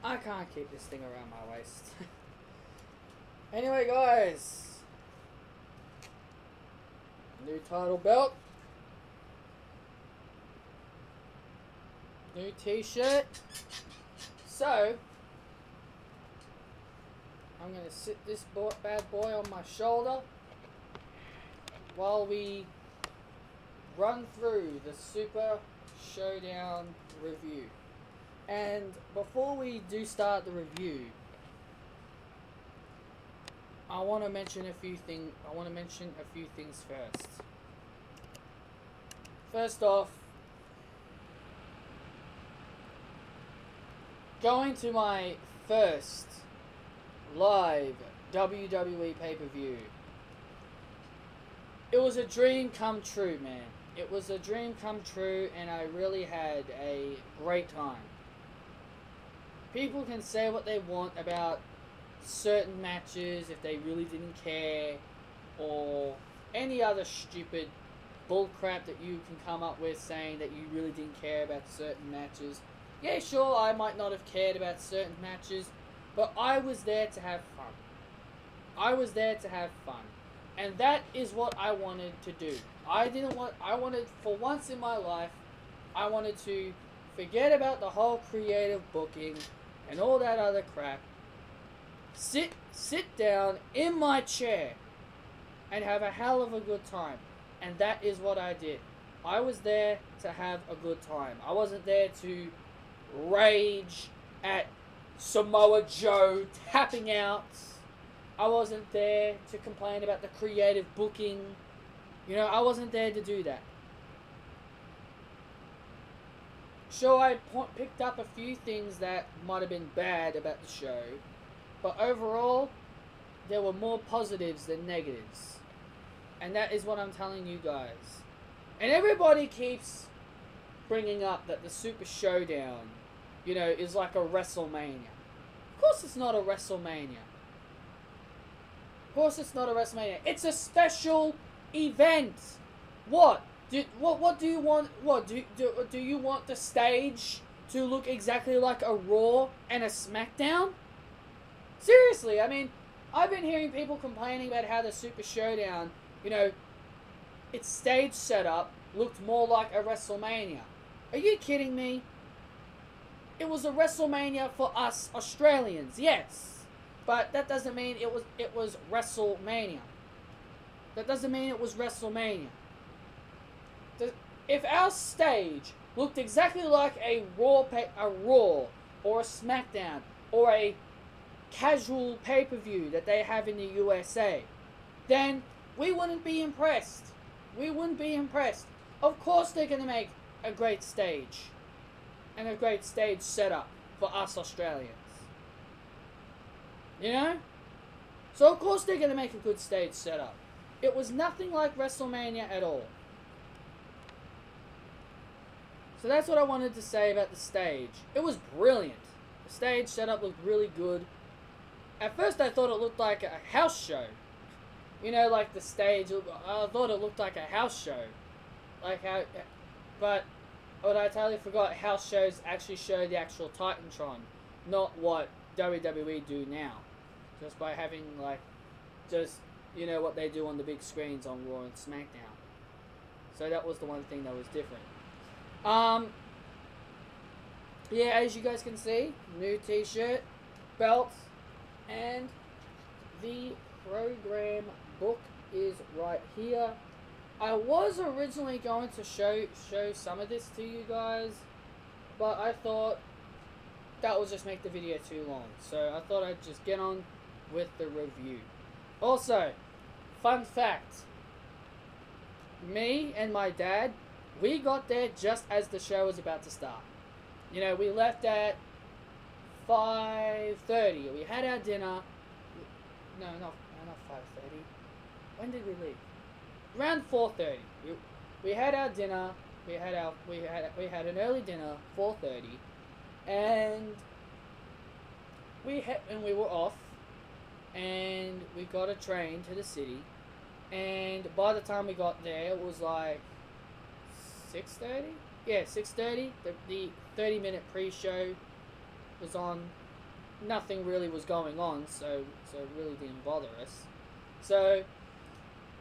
I can't keep this thing around my waist. Anyway, guys. New title belt. New t-shirt. So, I'm going to sit this bad boy on my shoulder while we run through the Super Showdown review. And before we do start the review, I want to mention a few things. First. First off, going to my first live WWE pay-per-view. It was a dream come true, man. It was a dream come true, and I really had a great time. People can say what they want about certain matches if they really didn't care, or any other stupid bullcrap that you can come up with saying that you really didn't care about certain matches. Yeah, sure, I might not have cared about certain matches, but I was there to have fun. I was there to have fun. And that is what I wanted to do. For once in my life, I wanted to forget about the whole creative booking and all that other crap. Sit down in my chair and have a hell of a good time. And that is what I did. I was there to have a good time. I wasn't there to rage at Samoa Joe tapping out. I wasn't there to complain about the creative booking. You know, I wasn't there to do that. Sure, I picked up a few things that might have been bad about the show, but overall, there were more positives than negatives. And that is what I'm telling you guys. And everybody keeps bringing up that the Super Showdown, you know, is like a WrestleMania. Of course it's not a WrestleMania. Of course it's not a WrestleMania. It's a special event. What? What do you want? What do you want the stage to look exactly like a Raw and a SmackDown? Seriously, I mean, I've been hearing people complaining about how the Super Showdown, you know, its stage setup looked more like a WrestleMania. Are you kidding me? It was a WrestleMania for us Australians, yes. But that doesn't mean it was WrestleMania. That doesn't mean it was WrestleMania. If our stage looked exactly like a Raw or a SmackDown or a casual pay-per-view that they have in the USA, then we wouldn't be impressed. We wouldn't be impressed. Of course they're going to make a great stage and a great stage setup for us Australians. You know? So of course they're going to make a good stage setup. It was nothing like WrestleMania at all. So that's what I wanted to say about the stage. It was brilliant. The stage setup looked really good. At first I thought it looked like a house show. You know, like the stage, I thought it looked like a house show. But I totally forgot house shows actually show the actual Titantron, not what WWE do now. Just by having, you know, what they do on the big screens on Raw and SmackDown. So that was the one thing that was different. Yeah, as you guys can see, new t-shirt, belt, and the program book is right here. I was originally going to show some of this to you guys, but I thought that would just make the video too long. So I thought I'd just get on with the review. Also, fun fact, me and my dad, we got there just as the show was about to start. You know, we left at 5:30. We had our dinner. No, not 5:30. When did we leave? Around 4:30. We had our dinner. We had an early dinner, 4:30, and we were off, and we got a train to the city, and by the time we got there, it was like 6:30. Yeah, 6:30. The 30-minute pre-show was on, nothing really was going on, so it really didn't bother us. So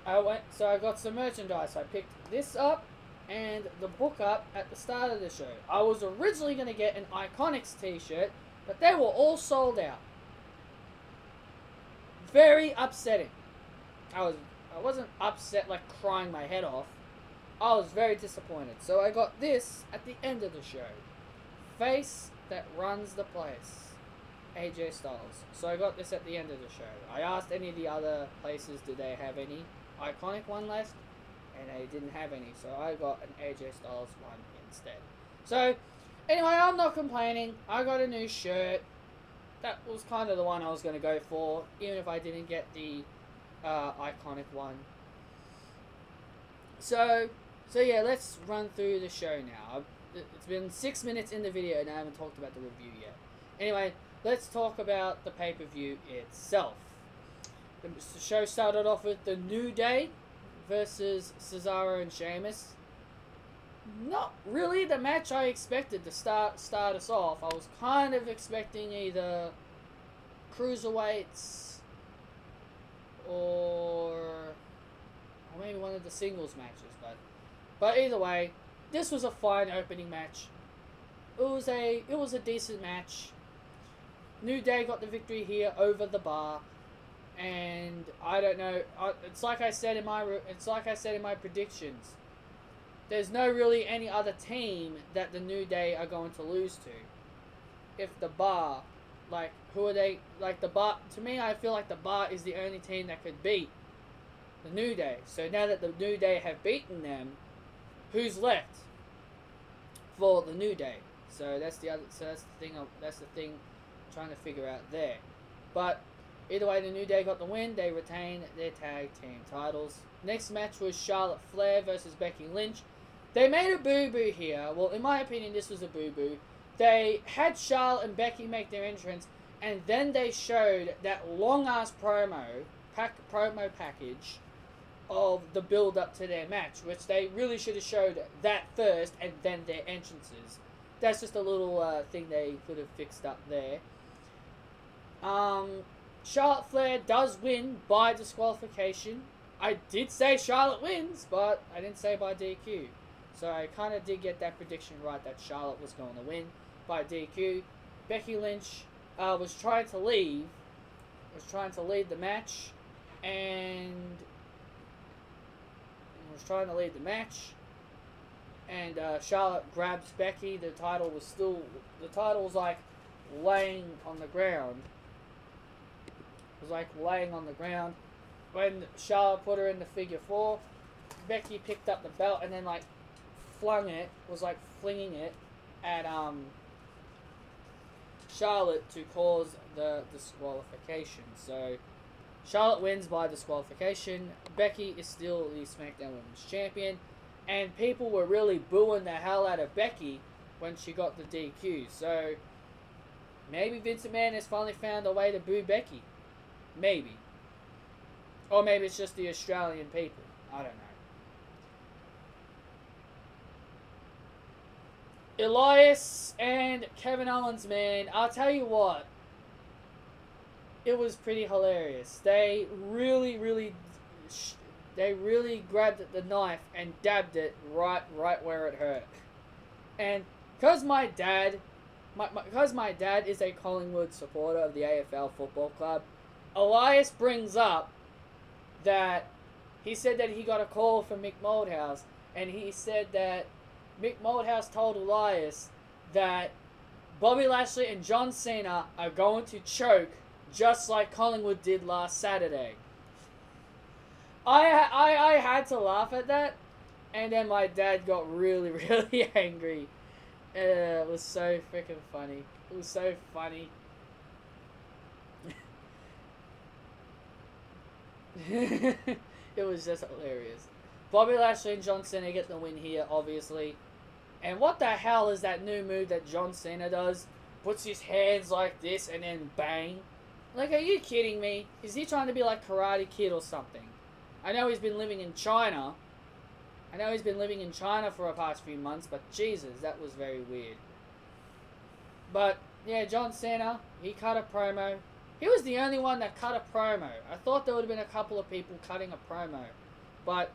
I got some merchandise. I picked this up and the book up at the start of the show. I was originally going to get an Iconics t-shirt, but they were all sold out. Very upsetting. I wasn't upset like crying my head off. I was very disappointed. So I got this at the end of the show. Face that runs the place. AJ Styles. So I got this at the end of the show. I asked any of the other places did they have any Iconic one left, and they didn't have any, so I got an AJ Styles one instead. So anyway, I'm not complaining. I got a new shirt. That was kind of the one I was going to go for, even if I didn't get the Iconic one. So yeah, let's run through the show now. It's been 6 minutes in the video and I haven't talked about the review yet. Anyway, let's talk about the pay-per-view itself. The show started off with the New Day versus Cesaro and Sheamus. Not really the match I expected to start us off. I was kind of expecting either cruiserweights or maybe one of the singles matches, but either way, this was a fine opening match. It was a decent match. New Day got the victory here over the Bar. And I don't know. It's like I said in my predictions. There's no really any other team that the New Day are going to lose to. If the Bar, like, who are they? Like the Bar. To me, I feel like the Bar is the only team that could beat the New Day. So now that the New Day have beaten them, who's left for the New Day? So that's the other. So that's the thing. That's the thing. I'm trying to figure out there, but. Either way, the New Day got the win. They retained their tag team titles. Next match was Charlotte Flair versus Becky Lynch. They made a boo-boo here. Well, in my opinion, this was a boo-boo. They had Charlotte and Becky make their entrance, and then they showed that long-ass promo package of the build-up to their match, which they really should have showed that first and then their entrances. That's just a little thing they could have fixed up there. Charlotte Flair does win by disqualification. I did say Charlotte wins, but I didn't say by DQ. So I kind of did get that prediction right that Charlotte was going to win by DQ. Becky Lynch was trying to lead the match, and Charlotte grabs Becky. The title was like laying on the ground. When Charlotte put her in the figure 4, Becky picked up the belt and then like flinging it at Charlotte to cause the disqualification. So Charlotte wins by disqualification. Becky is still the SmackDown Women's Champion, and people were really booing the hell out of Becky when she got the DQ. So maybe Vince McMahon has finally found a way to boo Becky. Maybe. Or maybe it's just the Australian people. I don't know. Elias and Kevin Owens, man, I'll tell you what. It was pretty hilarious. They really grabbed the knife and dabbed it right where it hurt. And because my dad is a Collingwood supporter of the AFL Football Club, Elias brings up that he said that he got a call from Mick Moldhouse, and he said that Mick Moldhouse told Elias that Bobby Lashley and John Cena are going to choke just like Collingwood did last Saturday. I had to laugh at that, and then my dad got really angry. It was so freaking funny. It was so funny. It was just hilarious. Bobby Lashley and John Cena get the win here, obviously. And what the hell is that new move that John Cena does? Puts his hands like this and then bang. Like, are you kidding me? Is he trying to be like Karate Kid or something? I know he's been living in China. For the past few months, but Jesus, that was very weird. But yeah, John Cena, he cut a promo. He was the only one that cut a promo. I thought there would have been a couple of people cutting a promo, but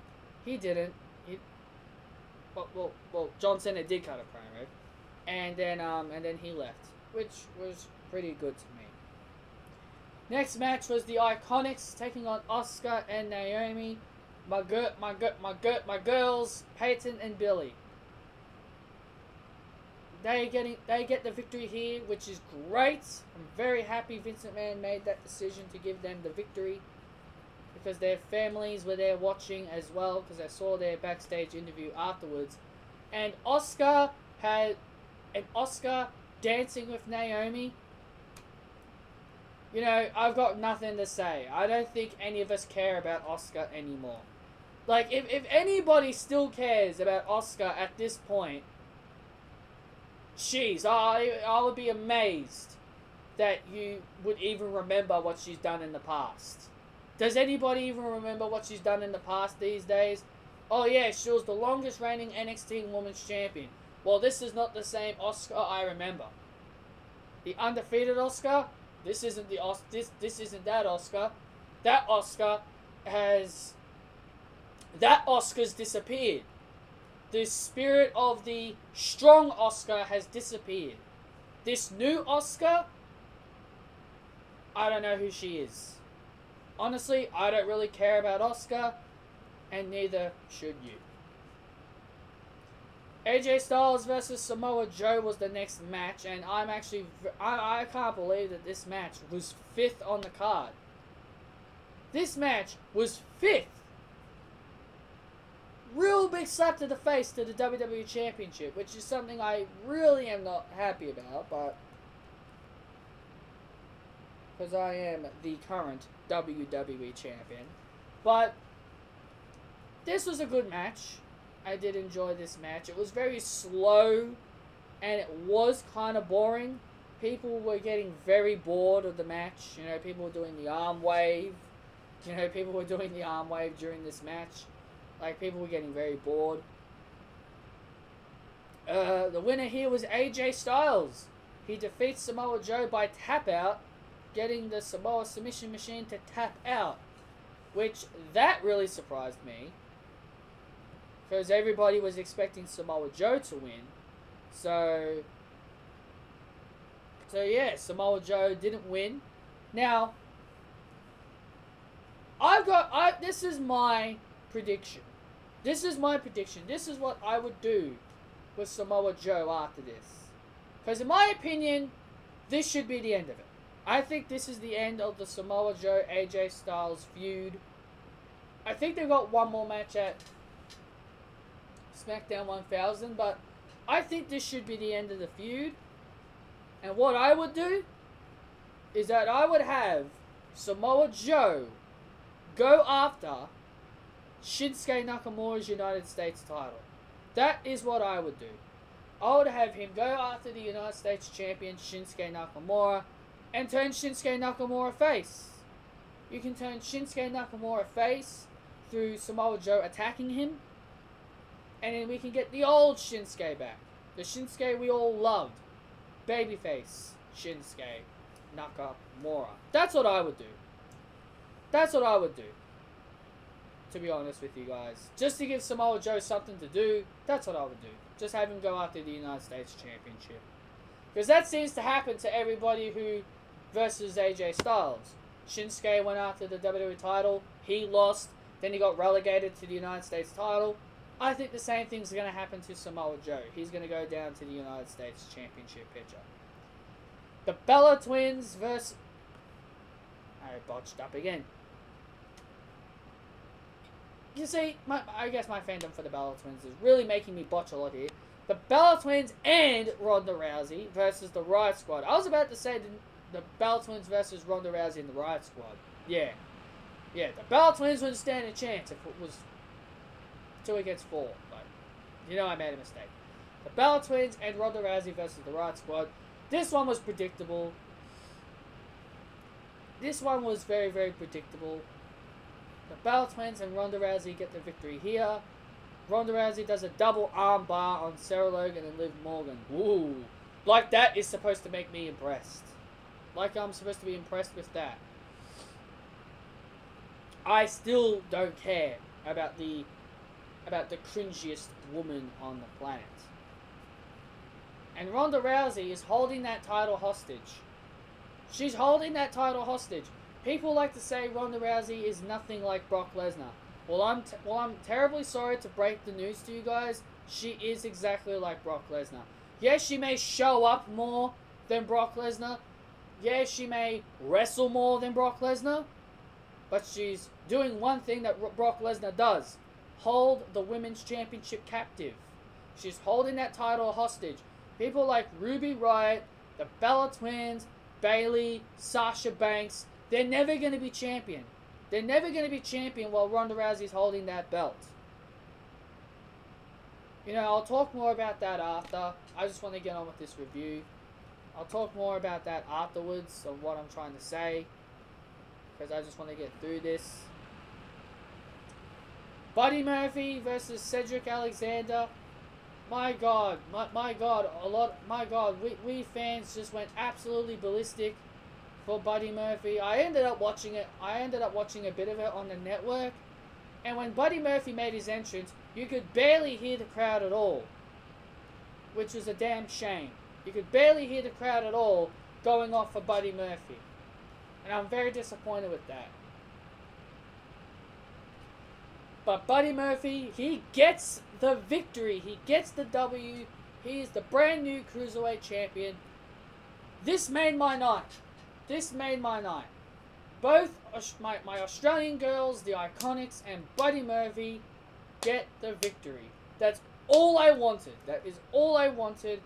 he didn't. Well, John Cena did cut a promo, and then he left, which was pretty good to me. Next match was the Iconics taking on Asuka and Naomi. My girls, Peyton and Billy. They get the victory here, which is great. I'm very happy Vince McMahon made that decision to give them the victory, because their families were there watching as well, because I saw their backstage interview afterwards. And Asuka dancing with Naomi. You know, I've got nothing to say. I don't think any of us care about Asuka anymore. Like, if anybody still cares about Asuka at this point, jeez, I would be amazed that you would even remember what she's done in the past. Does anybody even remember what she's done in the past these days? Oh yeah, she was the longest reigning NXT Women's Champion. Well, this is not the same Asuka I remember. The undefeated Asuka, this isn't this isn't that Asuka. That Asuka's disappeared. The spirit of the strong Asuka has disappeared. This new Asuka, I don't know who she is. Honestly, I don't really care about Asuka, and neither should you. AJ Styles versus Samoa Joe was the next match, and I can't believe that this match was 5th on the card. This match was 5th. Real big slap to the face to the WWE Championship, which is something I really am not happy about, but because I am the current WWE Champion. But this was a good match. I did enjoy this match. It was very slow, and it was kind of boring. People were getting very bored of the match. You know, people were doing the arm wave. You know, people were doing the arm wave during this match. Like, people were getting very bored. The winner here was AJ Styles. He defeats Samoa Joe by tap out, getting the Samoa Submission Machine to tap out. Which, that really surprised me, because everybody was expecting Samoa Joe to win. So yeah, Samoa Joe didn't win. Now, this is my prediction. This is my prediction. This is what I would do with Samoa Joe after this. Because in my opinion, this should be the end of it. I think this is the end of the Samoa Joe AJ Styles feud. I think they've got one more match at SmackDown 1000, but I think this should be the end of the feud. And what I would do is that I would have Samoa Joe go after Shinsuke Nakamura's United States title. That is what I would do. I would have him go after the United States champion Shinsuke Nakamura and turn Shinsuke Nakamura face. You can turn Shinsuke Nakamura face through Samoa Joe attacking him, and then we can get the old Shinsuke back. The Shinsuke we all loved. Babyface Shinsuke Nakamura. That's what I would do. That's what I would do. To be honest with you guys. Just to give Samoa Joe something to do, that's what I would do. Just have him go after the United States Championship. Because that seems to happen to everybody who versus AJ Styles. Shinsuke went after the WWE title. He lost. Then he got relegated to the United States title. I think the same thing's going to happen to Samoa Joe. He's going to go down to the United States Championship picture. The Bella Twins versus... I botched up again. You see, I guess my fandom for the Bella Twins is really making me botch a lot here. The Bella Twins and Ronda Rousey versus the Riot Squad. I was about to say the Bella Twins versus Ronda Rousey and the Riot Squad. Yeah. Yeah, the Bella Twins wouldn't stand a chance if it was 2 against 4. But, you know I made a mistake. The Bella Twins and Ronda Rousey versus the Riot Squad. This one was predictable. This one was very, very predictable. The Bella Twins and Ronda Rousey get the victory here. Ronda Rousey does a double arm bar on Sarah Logan and Liv Morgan. Ooh. Like that is supposed to make me impressed. Like I'm supposed to be impressed with that. I still don't care about the cringiest woman on the planet. And Ronda Rousey is holding that title hostage. She's holding that title hostage. People like to say Ronda Rousey is nothing like Brock Lesnar. Well, I'm terribly sorry to break the news to you guys. She is exactly like Brock Lesnar. Yes, she may show up more than Brock Lesnar. Yes, she may wrestle more than Brock Lesnar. But she's doing one thing that Brock Lesnar does. Hold the Women's Championship captive. She's holding that title hostage. People like Ruby Riott, the Bella Twins, Bayley, Sasha Banks, they're never going to be champion. They're never going to be champion while Ronda Rousey's holding that belt. You know, I'll talk more about that after. I just want to get on with this review. I'll talk more about that afterwards of what I'm trying to say. Because I just want to get through this. Buddy Murphy versus Cedric Alexander. My God, my God, we fans just went absolutely ballistic for Buddy Murphy. I ended up watching it. I ended up watching a bit of it on the network. And when Buddy Murphy made his entrance, you could barely hear the crowd at all. Which was a damn shame. You could barely hear the crowd at all going off for Buddy Murphy. And I'm very disappointed with that. But Buddy Murphy, he gets the victory. He gets the W. He is the brand new Cruiserweight Champion. This made my night. This made my night. Both my Australian girls, the Iconics, and Buddy Murphy get the victory. That's all I wanted. That is all I wanted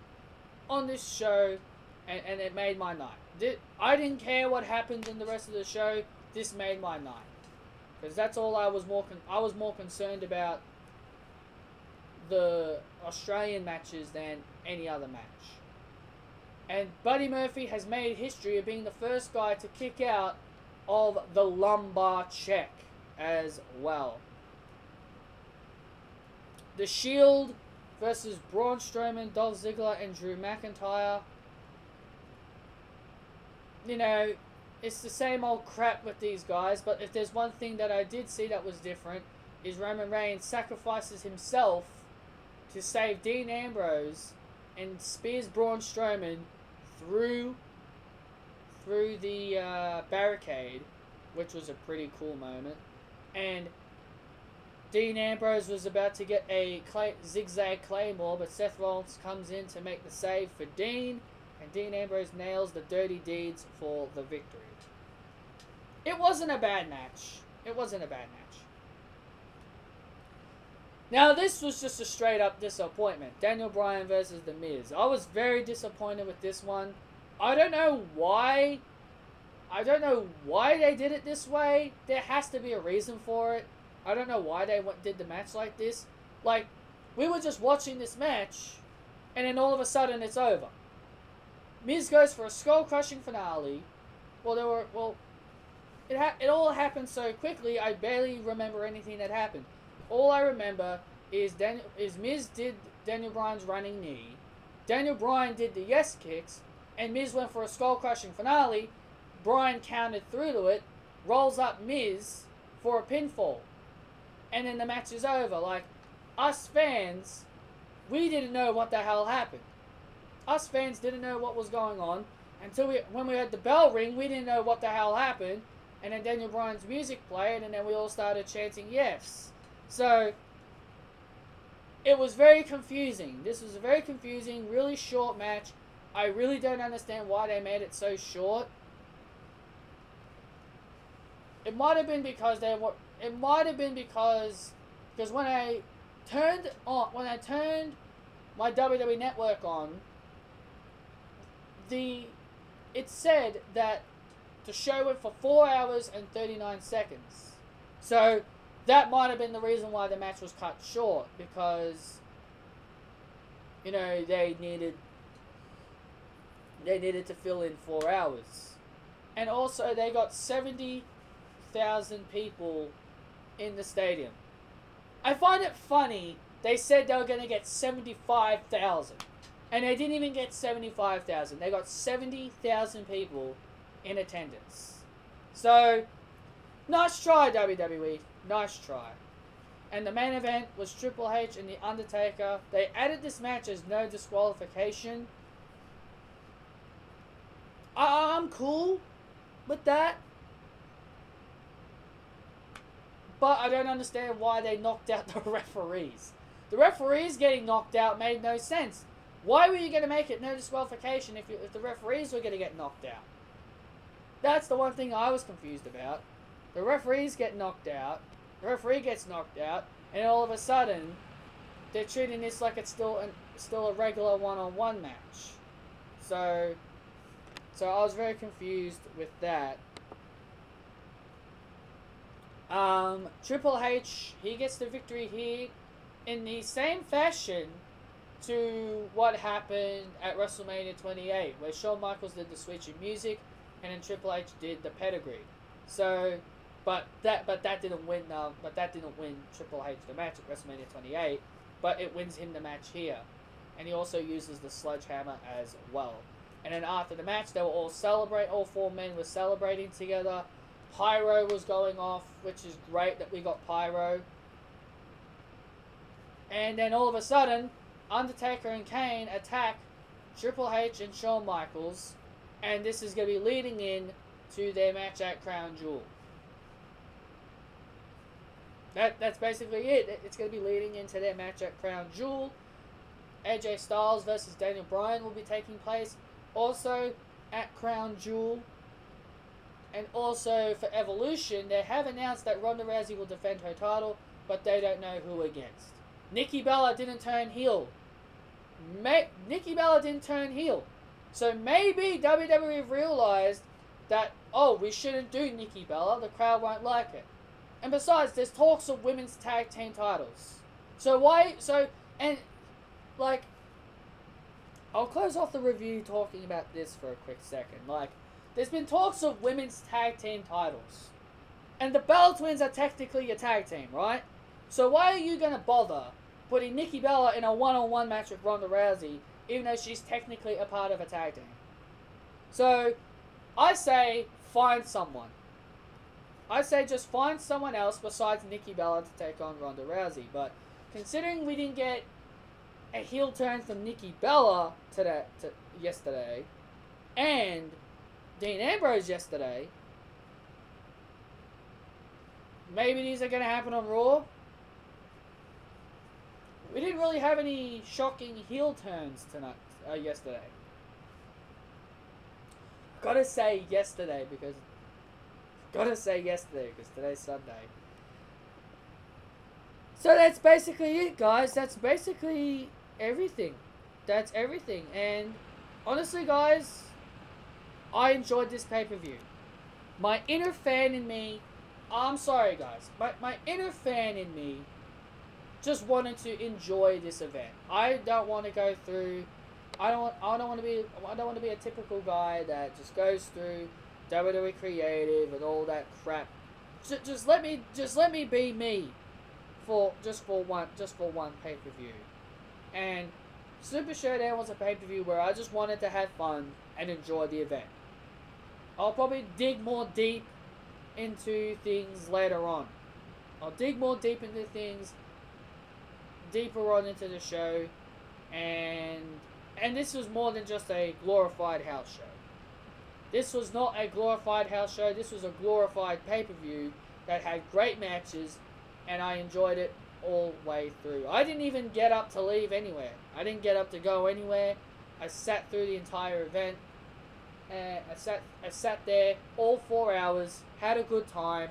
on this show. And it made my night. I didn't care what happened in the rest of the show. This made my night. Because that's all I was more concerned about the Australian matches than any other match. And Buddy Murphy has made history of being the first guy to kick out of the lumbar check as well. The Shield versus Braun Strowman, Dolph Ziggler, and Drew McIntyre. You know, it's the same old crap with these guys, but if there's one thing that I did see that was different, is Roman Reigns sacrifices himself to save Dean Ambrose and spears Braun Strowman through the barricade, which was a pretty cool moment. And Dean Ambrose was about to get a zigzag claymore, but Seth Rollins comes in to make the save for Dean, and Dean Ambrose nails the dirty deeds for the victory. It wasn't a bad match. It wasn't a bad match. Now, this was just a straight up disappointment. Daniel Bryan versus The Miz. I was very disappointed with this one. I don't know why. I don't know why they did it this way. There has to be a reason for it. I don't know why they did the match like this. Like, we were just watching this match, and then all of a sudden it's over. Miz goes for a skull-crushing finale. It all happened so quickly, I barely remember anything that happened. All I remember is Miz did Daniel Bryan's running knee. Daniel Bryan did the yes kicks, and Miz went for a skull-crushing finale. Bryan countered through to it, rolls up Miz for a pinfall. And then the match is over. Like, us fans, we didn't know what the hell happened. Us fans didn't know what was going on until when we heard the bell ring, we didn't know what the hell happened. And then Daniel Bryan's music played, and then we all started chanting yes. So, it was very confusing. This was a very confusing, really short match. I really don't understand why they made it so short. It might have been because because when I turned my WWE Network on, it said that the show went for 4 hours and 39 seconds. So that might have been the reason why the match was cut short, because you know they needed to fill in 4 hours, and also they got 70,000 people in the stadium. I find it funny they said they were going to get 75,000, And they didn't even get 75,000. They got 70,000 people in attendance. So, nice try, WWE. Nice try. And the main event was Triple H and The Undertaker. They added this match as no disqualification. I'm cool with that. But I don't understand why they knocked out the referees. The referees getting knocked out made no sense. Why were you going to make it no disqualification if the referees were going to get knocked out? That's the one thing I was confused about. The referees get knocked out. The referee gets knocked out. And all of a sudden, they're treating this like it's still a regular one-on-one match. So I was very confused with that. Triple H, he gets the victory here in the same fashion to what happened at WrestleMania 28, where Shawn Michaels did the switch in music, and then Triple H did the pedigree. So, but that didn't win. But that didn't win Triple H the match at WrestleMania 28. But it wins him the match here, and he also uses the sledgehammer as well. And then after the match, they were all celebrate. All four men were celebrating together. Pyro was going off, which is great that we got pyro. And then all of a sudden, Undertaker and Kane attack Triple H and Shawn Michaels, and this is going to be leading in to their match at Crown Jewel. That's basically it. It's going to be leading into their match at Crown Jewel. AJ Styles versus Daniel Bryan will be taking place also at Crown Jewel. And also for Evolution, they have announced that Ronda Rousey will defend her title, but they don't know who against. Nikki Bella didn't turn heel. Nikki Bella didn't turn heel. So maybe WWE realized that, oh, we shouldn't do Nikki Bella. The crowd won't like it. And besides, there's talks of women's tag team titles. So why... So, and, like... I'll close off the review talking about this for a quick second. Like, there's been talks of women's tag team titles. And the Bella Twins are technically a tag team, right? So why are you going to bother putting Nikki Bella in a one-on-one match with Ronda Rousey, even though she's technically a part of a tag team? So, I say, find someone. I say just find someone else besides Nikki Bella to take on Ronda Rousey. But considering we didn't get a heel turn from Nikki Bella yesterday, and Dean Ambrose yesterday, maybe these are going to happen on Raw. We didn't really have any shocking heel turns yesterday. Gotta say yesterday because today's Sunday. So that's basically it, guys. That's basically everything. That's everything. And honestly, guys, I enjoyed this pay-per-view. My inner fan in me, I'm sorry, guys, my inner fan in me just wanted to enjoy this event. I don't want to go through. I don't want to be a typical guy that just goes through WWE Creative and all that crap. Just let me be me for one pay-per-view. And Super Showdown was a pay-per-view where I just wanted to have fun and enjoy the event. I'll probably dig more deep into things later on. I'll dig more deep into things deeper on into the show, and this was more than just a glorified house show. This was not a glorified house show. This was a glorified pay-per-view that had great matches, and I enjoyed it all the way through. I didn't even get up to leave anywhere. I didn't get up to go anywhere. I sat through the entire event. I sat there all 4 hours, had a good time,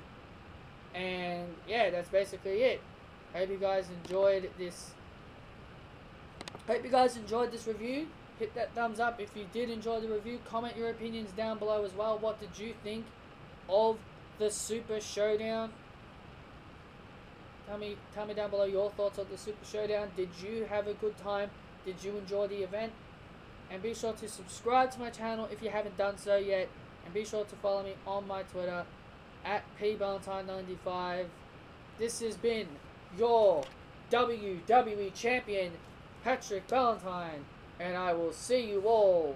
and yeah, that's basically it. Hope you guys enjoyed this. Hope you guys enjoyed this review. Hit that thumbs up if you did enjoy the review. Comment your opinions down below as well. What did you think of the Super Showdown? Tell me down below your thoughts on the Super Showdown. Did you have a good time? Did you enjoy the event? And be sure to subscribe to my channel if you haven't done so yet. And be sure to follow me on my Twitter at pballantyne95. This has been your WWE Champion, Patrick Ballantyne. And I will see you all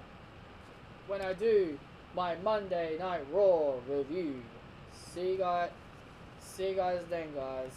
when I do my Monday Night Raw review. See you guys then, guys.